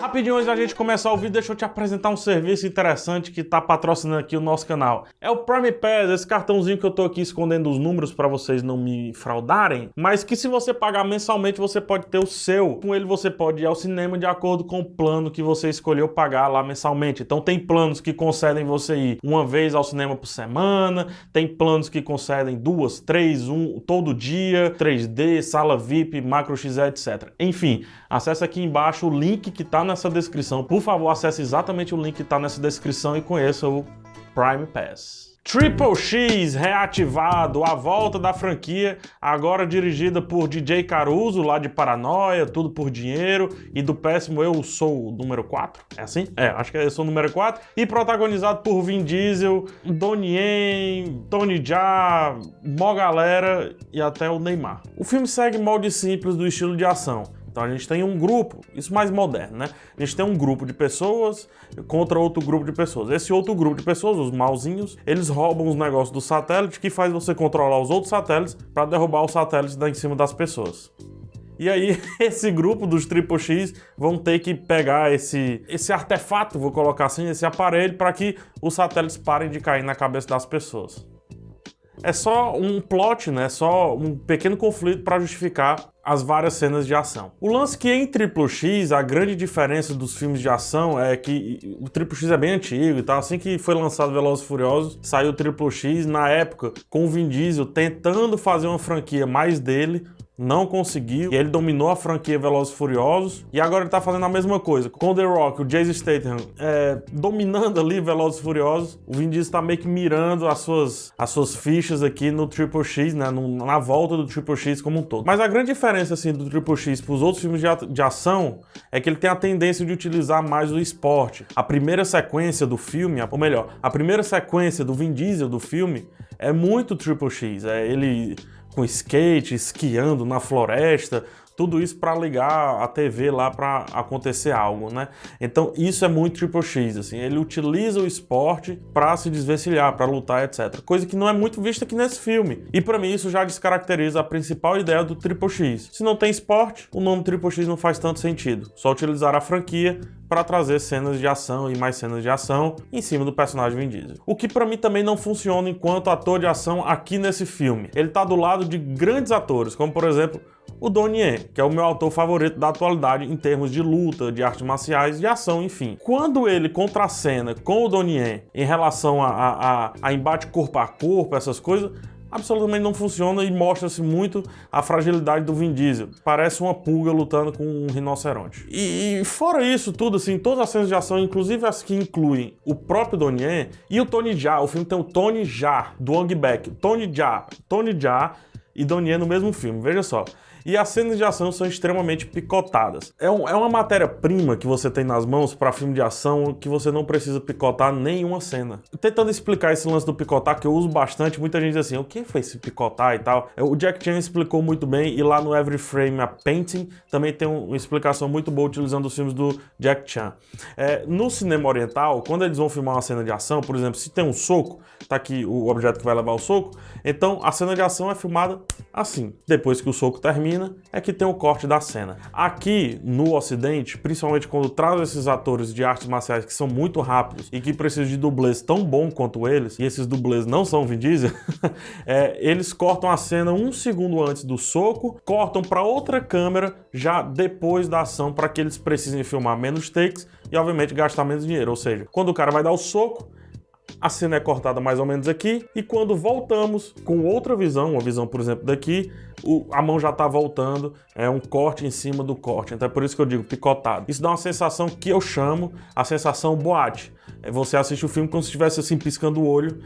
Rapidinho, antes da gente começar o vídeo, deixa eu te apresentar um serviço interessante que tá patrocinando aqui o nosso canal. É o Prime Pass, esse cartãozinho que eu tô aqui escondendo os números para vocês não me fraudarem, mas que se você pagar mensalmente, você pode ter o seu. Com ele você pode ir ao cinema de acordo com o plano que você escolheu pagar lá mensalmente. Então tem planos que concedem você ir uma vez ao cinema por semana, tem planos que concedem 2, 3, 1 todo dia, 3D, sala VIP, Macro XE, etc. Enfim, acesse aqui embaixo o link que tá nessa descrição. Por favor, acesse exatamente o link que tá nessa descrição e conheça o Prime Pass. Triple X reativado, a volta da franquia, agora dirigida por DJ Caruso, lá de Paranoia, Tudo por Dinheiro, e do péssimo Eu Sou o número 4, é assim? É, acho que eu sou o número 4, e protagonizado por Vin Diesel, Donnie Yen, Tony Jaa, mó galera e até o Neymar. O filme segue molde simples do estilo de ação. Então a gente tem um grupo, isso mais moderno, né? A gente tem um grupo de pessoas contra outro grupo de pessoas. Esse outro grupo de pessoas, os malzinhos, eles roubam os negócios do satélite que faz você controlar os outros satélites para derrubar os satélites em cima das pessoas. E aí, esse grupo dos Triple X vão ter que pegar esse artefato, vou colocar assim, esse aparelho, para que os satélites parem de cair na cabeça das pessoas. É só um plot, né? Só um pequeno conflito para justificar as várias cenas de ação. O lance que em Triple X, a grande diferença dos filmes de ação é que o Triple X é bem antigo e tal. Assim que foi lançado Velozes e Furiosos, saiu o Triple X, na época, com o Vin Diesel tentando fazer uma franquia mais dele, não conseguiu, e ele dominou a franquia Velozes e Furiosos, e agora ele tá fazendo a mesma coisa. Com o The Rock, o Jason Statham dominando ali Velozes e Furiosos, o Vin Diesel tá meio que mirando as suas fichas aqui no Triple X, né, na volta do Triple X como um todo. Mas a grande diferença assim, do Triple X pros outros filmes de ação é que ele tem a tendência de utilizar mais o esporte. A primeira sequência do filme, ou melhor, a primeira sequência do Vin Diesel do filme é muito Triple X, ele com skate, esquiando na floresta, tudo isso para ligar a TV lá para acontecer algo, né? Então isso é muito Triple X, assim, ele utiliza o esporte para se desvencilhar, para lutar, etc. Coisa que não é muito vista aqui nesse filme. E para mim isso já descaracteriza a principal ideia do Triple X. Se não tem esporte, o nome Triple X não faz tanto sentido. Só utilizar a franquia para trazer cenas de ação e mais cenas de ação em cima do personagem Vin Diesel. O que para mim também não funciona enquanto ator de ação aqui nesse filme. Ele tá do lado de grandes atores, como por exemplo o Donnie Yen, que é o meu ator favorito da atualidade em termos de luta, de artes marciais, de ação, enfim. Quando ele contracena com o Donnie Yen em relação a embate corpo a corpo, essas coisas, absolutamente não funciona e mostra-se muito a fragilidade do Vin Diesel. Parece uma pulga lutando com um rinoceronte. E fora isso tudo, assim, todas as cenas de ação, inclusive as que incluem o próprio Donnie Yen e o Tony Jaa. O filme tem o Tony Jaa, do Ong Bak. Tony Jaa e Donnie Yen no mesmo filme, veja só. E as cenas de ação são extremamente picotadas. É uma matéria-prima que você tem nas mãos para filme de ação que você não precisa picotar nenhuma cena. Tentando explicar esse lance do picotar, que eu uso bastante, muita gente diz assim, o que foi esse picotar e tal? O Jack Chan explicou muito bem, e lá no Every Frame a Painting também tem uma explicação muito boa utilizando os filmes do Jack Chan. No cinema oriental, quando eles vão filmar uma cena de ação, por exemplo, se tem um soco, tá aqui o objeto que vai levar o soco, então a cena de ação é filmada assim. Depois que o soco termina, é que tem o corte da cena. Aqui no Ocidente, principalmente quando traz esses atores de artes marciais que são muito rápidos e que precisam de dublês tão bom quanto eles, e esses dublês não são Vin Diesel, eles cortam a cena 1 segundo antes do soco, cortam para outra câmera já depois da ação para que eles precisem filmar menos takes e obviamente gastar menos dinheiro. Ou seja, quando o cara vai dar o soco, a cena é cortada mais ou menos aqui, e quando voltamos com outra visão, uma visão, por exemplo, daqui, a mão já está voltando, é um corte em cima do corte. Então é por isso que eu digo picotado. Isso dá uma sensação que eu chamo a sensação boate. Você assiste o filme como se estivesse assim piscando o olho,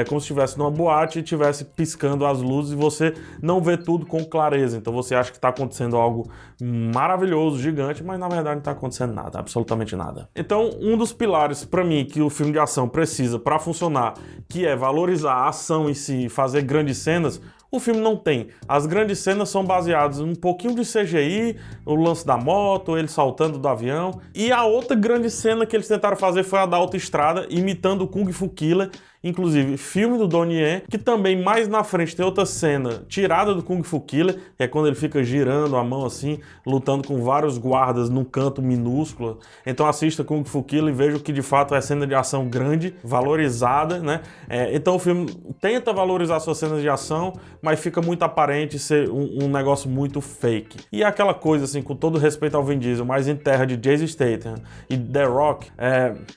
como se estivesse numa boate e estivesse piscando as luzes, e você não vê tudo com clareza. Então você acha que está acontecendo algo maravilhoso, gigante, mas na verdade não está acontecendo nada, absolutamente nada. Então um dos pilares para mim que o filme de ação precisa para funcionar, que é valorizar a ação em si, fazer grandes cenas, o filme não tem. As grandes cenas são baseadas em um pouquinho de CGI, o lance da moto, ele saltando do avião. E a outra grande cena que eles tentaram fazer foi a da autoestrada, imitando o Kung Fu Killer. inclusive filme do Donnie Yen, que também mais na frente tem outra cena tirada do Kung Fu Killer, que é quando ele fica girando a mão assim, lutando com vários guardas num canto minúsculo. Então assista Kung Fu Killer e veja que de fato é cena de ação grande, valorizada, né? Então o filme tenta valorizar suas cenas de ação, mas fica muito aparente ser um negócio muito fake. E aquela coisa assim, com todo respeito ao Vin Diesel, mas em terra de Jason Statham e The Rock,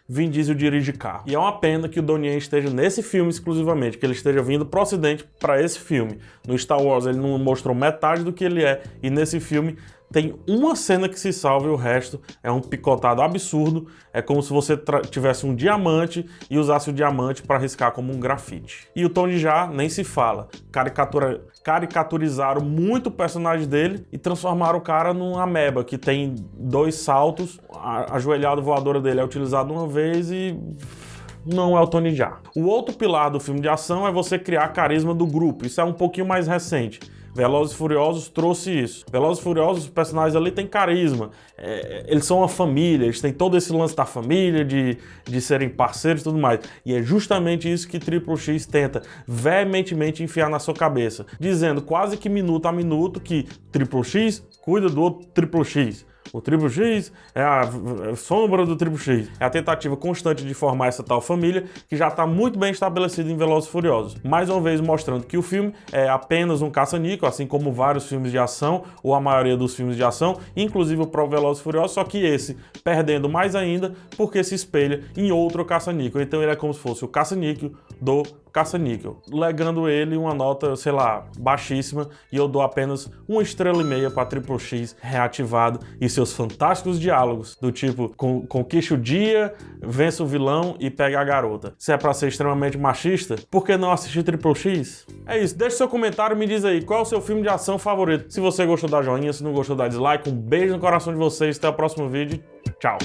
Vin Diesel dirige carro. E é uma pena que o Donnie Yen esteja nesse filme exclusivamente, que ele esteja vindo pro ocidente para esse filme. No Star Wars ele não mostrou metade do que ele é, e nesse filme tem uma cena que se salva e o resto é um picotado absurdo. É como se você tivesse um diamante e usasse o diamante para riscar como um grafite. E o Tony Jaa nem se fala. Caricaturizaram muito o personagem dele e transformaram o cara num ameba, que tem 2 saltos, a joelhada voadora dele é utilizada uma vez e não é o Tony Jaa. O outro pilar do filme de ação é você criar carisma do grupo. Isso é um pouquinho mais recente. Velozes e Furiosos trouxe isso. Velozes e Furiosos, os personagens ali têm carisma. Eles são uma família, eles têm todo esse lance da família, de serem parceiros e tudo mais. E é justamente isso que Triple X tenta veementemente enfiar na sua cabeça. Dizendo quase que minuto a minuto que Triple X cuida do outro Triple X. O Triple X é a sombra do Triple X. É a tentativa constante de formar essa tal família que já está muito bem estabelecida em Velozes e Furiosos. Mais uma vez mostrando que o filme é apenas um caça-níquel, assim como vários filmes de ação, ou a maioria dos filmes de ação, inclusive o próprio Velozes e Furiosos, só que esse perdendo mais ainda porque se espelha em outro caça-níquel. Então ele é como se fosse o caça-níquel do caça-níquel, legando ele uma nota, sei lá, baixíssima, e eu dou apenas 1,5 estrelas para Triple X reativado e seus fantásticos diálogos, do tipo, conquiste o dia, vença o vilão e pega a garota. Se é pra ser extremamente machista, por que não assistir Triple X? É isso, deixa seu comentário e me diz aí, qual é o seu filme de ação favorito? Se você gostou, dá joinha, se não gostou, dá dislike, um beijo no coração de vocês, até o próximo vídeo, tchau!